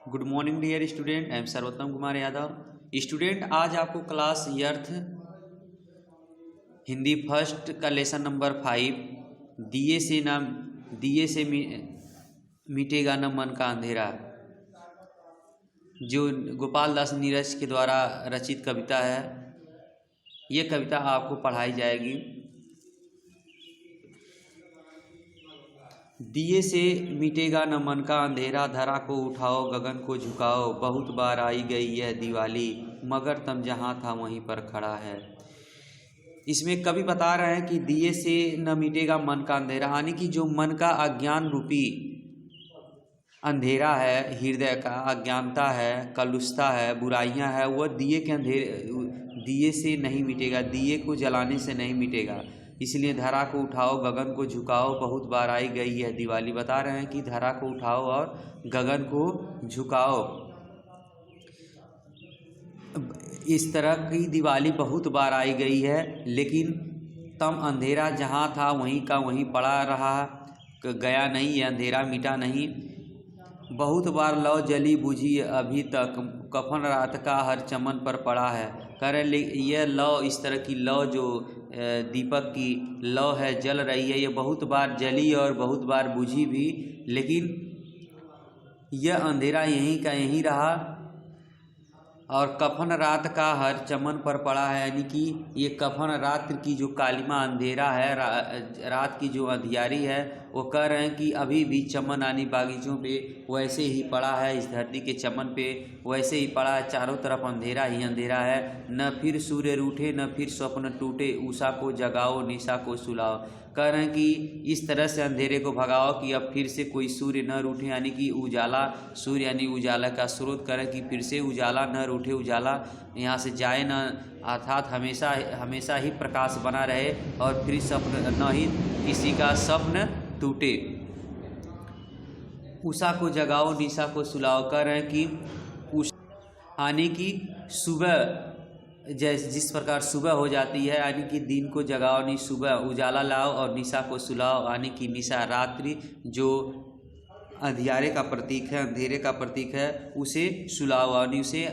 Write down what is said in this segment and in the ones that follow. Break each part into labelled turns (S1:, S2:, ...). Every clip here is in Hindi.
S1: Good morning dear student, I am Sarvottam Kumar Yadav. Student, आज आपको क्लास अर्थ हिंदी फर्स्ट का लेसन नंबर 5 दिए से मिटेगा न मन का अंधेरा, जो गोपाल दास नीरज के द्वारा रचित कविता है। ये कविता आपको पढ़ाई जाएगी। दिए से मिटेगा न मन का अंधेरा, धरा को उठाओ गगन को झुकाओ, बहुत बार आई गई यह दिवाली, मगर तुम जहाँ था वहीं पर खड़ा है। इसमें कवि बता रहे हैं कि दिए से न मिटेगा मन का अंधेरा, यानी कि जो मन का अज्ञान रूपी अंधेरा है, हृदय का अज्ञानता है, कलुषता है, बुराइयां है, वह दिए से नहीं मिटेगा, दिए को जलाने से नहीं मिटेगा। इसलिए धरा को उठाओ गगन को झुकाओ, बहुत बार आई गई यह दिवाली। बता रहे हैं कि धरा को उठाओ और गगन को झुकाओ। इस तरह की दिवाली बहुत बार आई गई है, लेकिन तम अंधेरा जहाँ था वहीं का वहीं पड़ा रहा, गया नहीं, ये अंधेरा मिटा नहीं। बहुत बार लौ जली बुझी अभी तक, कफन रात का हर चमन पर पड़ा है। कह रहे यह लौ, इस तरह की लौ जो दीपक की लौ है, जल रही है, ये बहुत बार जली और बहुत बार बुझी भी, लेकिन यह अंधेरा यहीं का यहीं रहा। और कफन रात का हर चमन पर पड़ा है, यानी कि ये कफन रात की जो कालिमा अंधेरा है, रात की जो अंधियारी है, वो कह रहे हैं कि अभी भी चमन यानी बागीचों पे वैसे ही पड़ा है, इस धरती के चमन पे वैसे ही पड़ा है, चारों तरफ अंधेरा ही अंधेरा है। न फिर सूर्य रूठे न फिर स्वप्न टूटे, उषा को जगाओ निशा को सुलाओ। कह रहे हैं कि इस तरह से अंधेरे को भगाओ कि अब फिर से कोई सूर्य न रूठे, यानी कि उजाला, सूर्य यानी उजाला का स्रोत, करें कि फिर से उजाला न रूठे, उजाला यहाँ से जाए न, अर्थात हमेशा हमेशा ही प्रकाश बना रहे, और फिर स्वप्न न ही किसी का स्वप्न टूटे। उषा को जगाओ निशा को सुलाओ। कह रहे हैं कि आने की सुबह जिस प्रकार सुबह हो जाती है, यानी कि दिन को जगाओ नहीं, सुबह उजाला लाओ, और निशा को सुलाओ, यानी कि निशा रात्रि जो अंधियारे का प्रतीक है, अंधेरे का प्रतीक है, उसे सुलाओ यानी उसे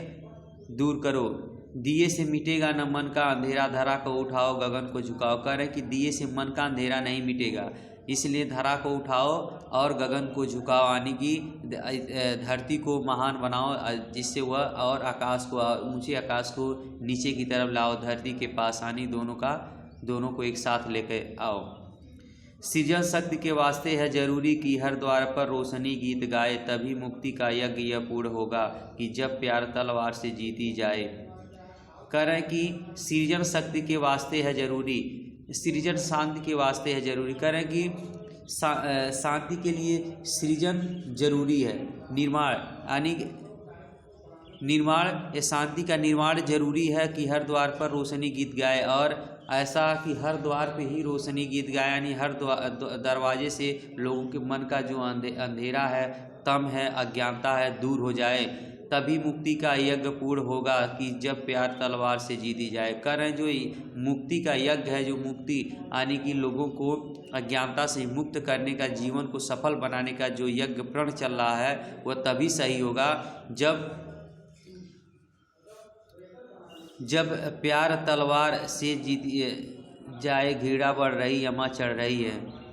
S1: दूर करो। दिए से मिटेगा न मन का अंधेरा, धरा को उठाओ गगन को झुकाओ। कह रहे कि दिए से मन का अंधेरा नहीं मिटेगा, इसलिए धरा को उठाओ और गगन को झुकाओ, यानी कि धरती को महान बनाओ, जिससे वह और आकाश को, ऊंचे आकाश को नीचे की तरफ लाओ, धरती के पास, यानी दोनों को एक साथ लेकर आओ। सृजन शक्ति के वास्ते है जरूरी कि हर द्वार पर रोशनी गीत गाए, तभी मुक्ति का यज्ञ यह पूर्ण होगा कि जब प्यार तलवार से जीती जाए। कह रहे हैं कि सृजन शक्ति के वास्ते है जरूरी, सृजन शांति के वास्ते है जरूरी। कह रहे हैं कि शांति के लिए सृजन जरूरी है, निर्माण यानी निर्माण, या शांति का निर्माण जरूरी है कि हर द्वार पर रोशनी गीत गाए, और ऐसा कि हर द्वार पे ही रोशनी गीत गाए, यानी हर दरवाजे से लोगों के मन का जो अंधेरा है, तम है, अज्ञानता है, दूर हो जाए, तभी मुक्ति का यज्ञ पूर्ण होगा कि जब प्यार तलवार से जीती जाए। कह रहे हैं जो मुक्ति का यज्ञ है, जो मुक्ति यानी कि लोगों को अज्ञानता से मुक्त करने का, जीवन को सफल बनाने का जो यज्ञ प्रण चल रहा है, वह तभी सही होगा जब प्यार तलवार से जीती जाए, घृणा बढ़ रही यमा चढ़ रही है।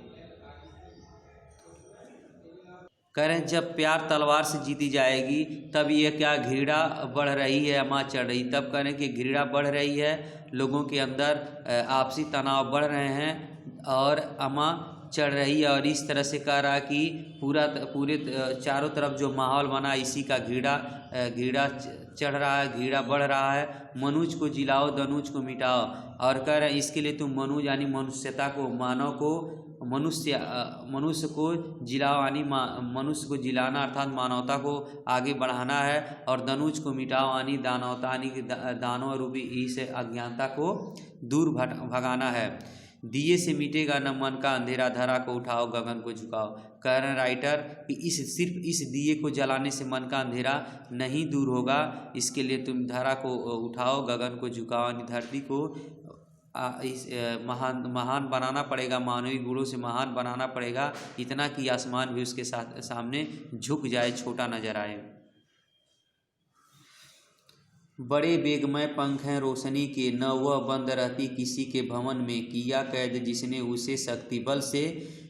S1: कह रहे हैं जब प्यार तलवार से जीती जाएगी, तब ये क्या घृणा बढ़ रही है, अमा चढ़ रही, तब कह रहे हैं कि घृणा बढ़ रही है, लोगों के अंदर आपसी तनाव बढ़ रहे हैं, और अमा चढ़ रही है। और इस तरह से कह रहा कि पूरे चारों तरफ जो माहौल बना, इसी का घृणा चढ़ रहा है, घृणा बढ़ रहा है। मनुज को जिलाओ दनुज को मिटाओ, और कह रहे हैं इसके लिए तुम मनु यानी मनुष्यता को, मानव को, मनुष्य को जिलाओ, यानी मनुष्य को जिलाना अर्थात मानवता को आगे बढ़ाना है, और दनुज को मिटाओ यानी दानवता, यानी कि दानव रूपी इस अज्ञानता को दूर भगाना है। दिए से मिटेगा न मन का अंधेरा, धरा को उठाओ गगन को झुकाओ। कह रहे राइटर कि सिर्फ इस दिए को जलाने से मन का अंधेरा नहीं दूर होगा, इसके लिए तुम धरा को उठाओ गगन को झुकाओ, यानी धरती को इस महान बनाना पड़ेगा, मानवीय गुणों से महान बनाना पड़ेगा, इतना कि आसमान भी उसके सामने झुक जाए, छोटा नजर आए। बड़े बेगमय पंख हैं रोशनी के, न वह बंद रहती किसी के भवन में। किया कैद जिसने उसे शक्ति बल से,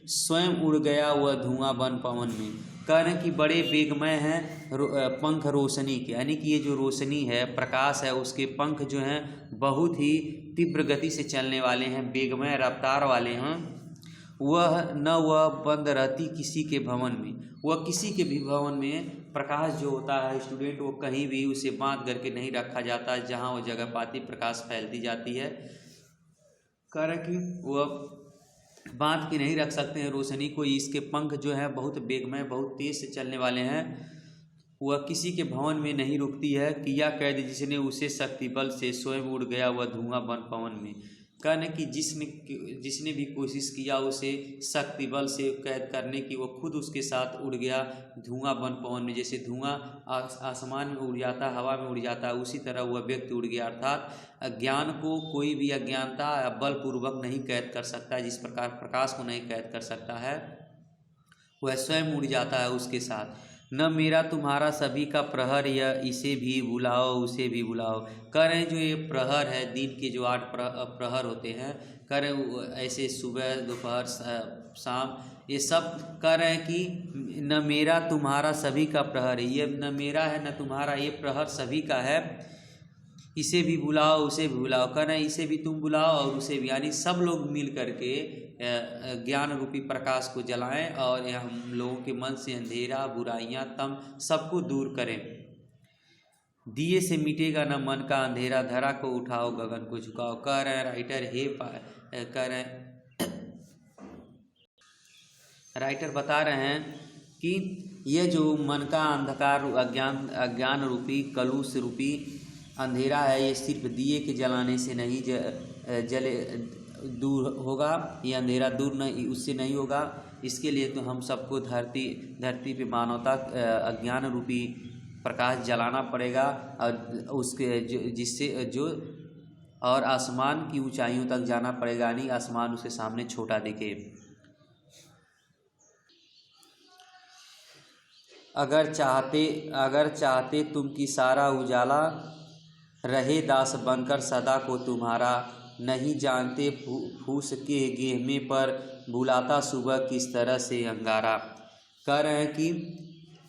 S1: स्वयं उड़ गया वह धुआं बन पवन में। कह रहे हैं कि बड़े बेगमय हैं पंख रोशनी के, यानी कि ये जो रोशनी है, प्रकाश है, उसके पंख जो हैं बहुत ही तीव्र गति से चलने वाले हैं, बेगमय रफ्तार वाले हैं। वह बंद रहती किसी के भवन में, वह किसी के भी भवन में प्रकाश जो होता है स्टूडेंट, वो कहीं भी उसे बांध करके नहीं रखा जाता, जहाँ वो जगह पाती प्रकाश फैलती जाती है। कह रहे कि वह बांध के नहीं रख सकते हैं रोशनी को, इसके पंख जो है बहुत बेगमय बहुत तेज से चलने वाले हैं, वह किसी के भवन में नहीं रुकती है। किया कैद जिसने उसे शक्ति बल से, स्वयं उड़ गया वह धुआं बन पवन में। कहने कि जिसने भी कोशिश किया उसे शक्ति बल से कैद करने की, वो खुद उसके साथ उड़ गया धुआं बन पवन में। जैसे धुआं आसमान में उड़ जाता है, हवा में उड़ जाता है, उसी तरह वह व्यक्ति उड़ गया। अर्थात अज्ञान को कोई भी अज्ञानता बलपूर्वक नहीं कैद कर सकता, जिस प्रकार प्रकाश को नहीं कैद कर सकता है, वह स्वयं उड़ जाता है उसके साथ। न मेरा तुम्हारा सभी का प्रहर, यह इसे भी बुलाओ उसे भी बुलाओ। कह रहे हैं जो ये प्रहर है, दिन के जो 8 प्रहर होते हैं, कह रहे हैं ऐसे सुबह दोपहर शाम, ये सब कह रहे हैं कि न मेरा तुम्हारा सभी का प्रहर है, ये न मेरा है न तुम्हारा, ये प्रहर सभी का है। इसे भी बुलाओ उसे भी बुलाओ, कह रहे हैं इसे भी तुम बुलाओ और उसे भी, यानी सब लोग मिल करके ज्ञान रूपी प्रकाश को जलाएं और हम लोगों के मन से अंधेरा बुराइयां तम सबको दूर करें। दिए से मिटेगा न मन का अंधेरा, धरा को उठाओ गगन को झुकाओ। कह रहे हैं राइटर कह रहे हैं राइटर बता रहे हैं कि ये जो मन का अंधकार अज्ञान रूपी कलुष रूपी अंधेरा है, ये सिर्फ दिए के जलाने से नहीं जले दूर होगा, ये अंधेरा दूर नहीं उससे नहीं होगा। इसके लिए तो हम सबको धरती पे मानवता अज्ञान रूपी प्रकाश जलाना पड़ेगा, और उसके जिससे जो और आसमान की ऊंचाइयों तक जाना पड़ेगा, यानी आसमान उसे सामने छोटा दिखे। अगर चाहते तुम कि सारा उजाला रहे दास बनकर सदा को तुम्हारा, नहीं जानते फूस के गेहमे पर बुलाता सुबह किस तरह से अंगारा। कह रहे हैं कि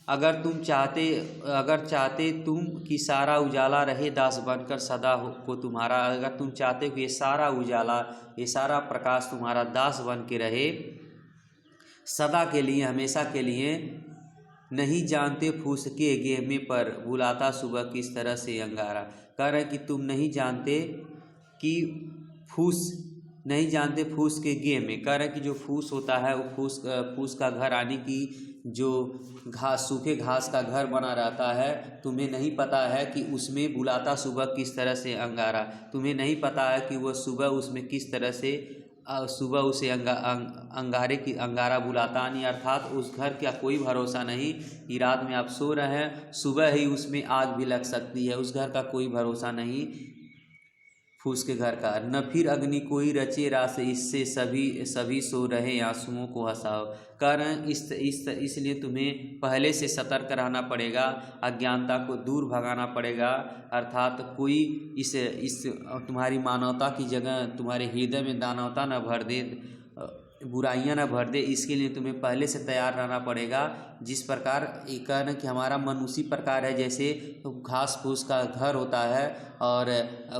S1: अगर चाहते तुम कि सारा उजाला रहे दास बनकर सदा को तुम्हारा, अगर तुम चाहते हो कि ये सारा उजाला ये सारा प्रकाश तुम्हारा दास बन के रहे सदा के लिए हमेशा के लिए, नहीं जानते फूस के गेहमे पर बुलाता सुबह किस तरह से अंगारा। कह रहे हैं कि तुम नहीं जानते कि फूस के गेह में, कह रहे हैं कि जो फूस होता है वो फूस का घर, यानी कि जो सूखे घास का घर बना रहता है, तुम्हें नहीं पता है कि उसमें बुलाता सुबह किस तरह से अंगारा। तुम्हें नहीं पता है कि वह सुबह उसमें किस तरह से सुबह उसे अंगारा बुलाता नहीं। अर्थात उस घर का कोई भरोसा नहीं कि रात में आप सो रहे हैं सुबह ही उसमें आग भी लग सकती है, उस घर का कोई भरोसा नहीं फूस के घर का। न फिर अग्नि कोई रचे रास, इससे सभी सो रहे आंसुओं को हंसाओ। कह रहे हैं इसलिए तुम्हें पहले से सतर्क रहना पड़ेगा, अज्ञानता को दूर भगाना पड़ेगा। अर्थात कोई इस तुम्हारी मानवता की जगह तुम्हारे हृदय में दानवता न भर दे, बुराइयां न भर दे, इसके लिए तुम्हें पहले से तैयार रहना पड़ेगा। जिस प्रकार एक कहना कि हमारा मन उसी प्रकार है जैसे घास फूस का घर होता है और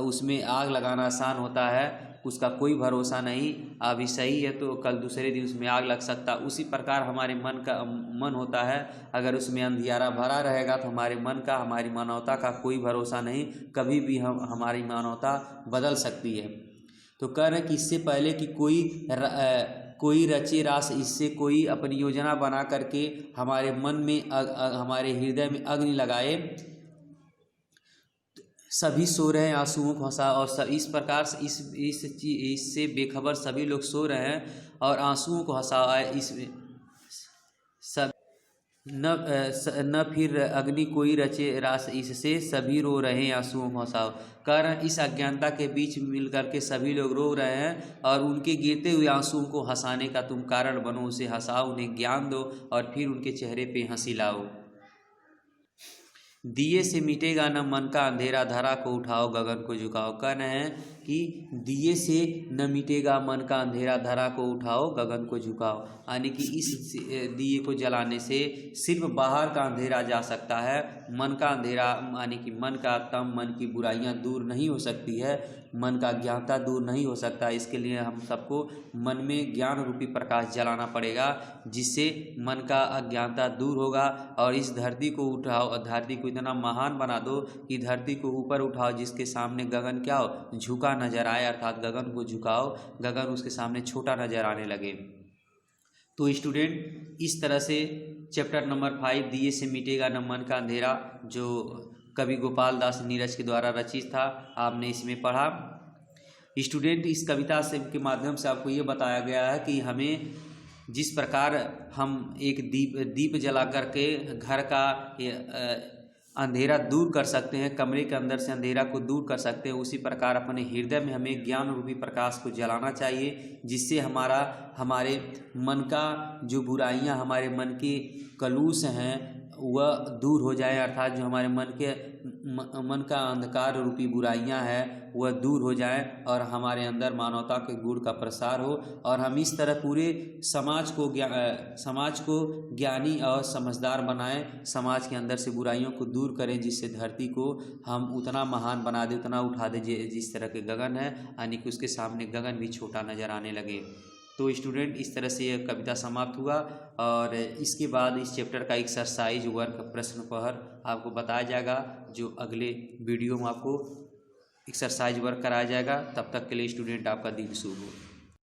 S1: उसमें आग लगाना आसान होता है, उसका कोई भरोसा नहीं, अभी सही है तो कल दूसरे दिन उसमें आग लग सकता। उसी प्रकार हमारे मन होता है, अगर उसमें अंधियारा भरा रहेगा तो हमारे मन का हमारी मानवता का कोई भरोसा नहीं, कभी भी हमारी मानवता बदल सकती है। तो कह रहे हैं कि इससे पहले कि कोई रचे रास, इससे कोई अपनी योजना बना करके हमारे मन में हमारे हृदय में अग्नि लगाए, सभी सो रहे हैं आंसुओं को हंसा। और इस प्रकार से इससे बेखबर सभी लोग सो रहे हैं और आंसुओं को हंसा। इसमें सब न फिर अग्नि कोई रचे रास, इससे सभी रो रहे हैं आंसुओं को हंसाओ। कारण इस अज्ञानता के बीच मिल करके सभी लोग रो रहे हैं और उनके गिरते हुए आंसुओं को हंसाने का तुम कारण बनो, उसे हंसाओ, उन्हें ज्ञान दो और फिर उनके चेहरे पे हंसी लाओ। दिए से मिटेगा न मन का अंधेरा, धरा को उठाओ गगन को झुकाओ। कह रहे हैं कि दिए से न मिटेगा मन का अंधेरा, धरा को उठाओ गगन को झुकाओ। यानी कि इस दिए को जलाने से सिर्फ बाहर का अंधेरा जा सकता है, मन का अंधेरा यानी कि मन का तम, मन की बुराइयां दूर नहीं हो सकती है, मन का अज्ञानता दूर नहीं हो सकता। इसके लिए हम सबको मन में ज्ञान रूपी प्रकाश जलाना पड़ेगा, जिससे मन का अज्ञानता दूर होगा। और इस धरती को उठाओ और धरती को इतना महान बना दो कि धरती को ऊपर उठाओ, जिसके सामने गगन क्या हो, झुका नजर आए, अर्थात गगन को झुकाओ, गगन उसके सामने छोटा नजर आने लगे। तो स्टूडेंट इस तरह से चैप्टर नंबर 5 दिए से मिटेगा न मन का अंधेरा, जो कवि गोपाल दास नीरज के द्वारा रचित था, आपने इसमें पढ़ा। स्टूडेंट इस कविता से के माध्यम से आपको ये बताया गया है कि हमें जिस प्रकार हम एक दीप जला करके घर का अंधेरा दूर कर सकते हैं, कमरे के अंदर से अंधेरा को दूर कर सकते हैं, उसी प्रकार अपने हृदय में हमें ज्ञान रूपी प्रकाश को जलाना चाहिए, जिससे हमारे मन का जो बुराइयां, हमारे मन के कलुष हैं वह दूर हो जाए, अर्थात जो हमारे मन का अंधकार रूपी बुराइयां हैं वह दूर हो जाए और हमारे अंदर मानवता के गुण का प्रसार हो। और हम इस तरह पूरे समाज को ज्ञानी और समझदार बनाएं, समाज के अंदर से बुराइयों को दूर करें, जिससे धरती को हम उतना महान बना दें, उतना उठा दें जिस तरह के गगन है, यानी कि उसके सामने गगन भी छोटा नज़र आने लगे। तो स्टूडेंट इस तरह से यह कविता समाप्त हुआ। और इसके बाद इस चैप्टर का एक्सरसाइज वर्क प्रश्न पहर आपको बताया जाएगा, जो अगले वीडियो में आपको एक्सरसाइज वर्क कराया जाएगा। तब तक के लिए स्टूडेंट आपका दिन शुभ हो।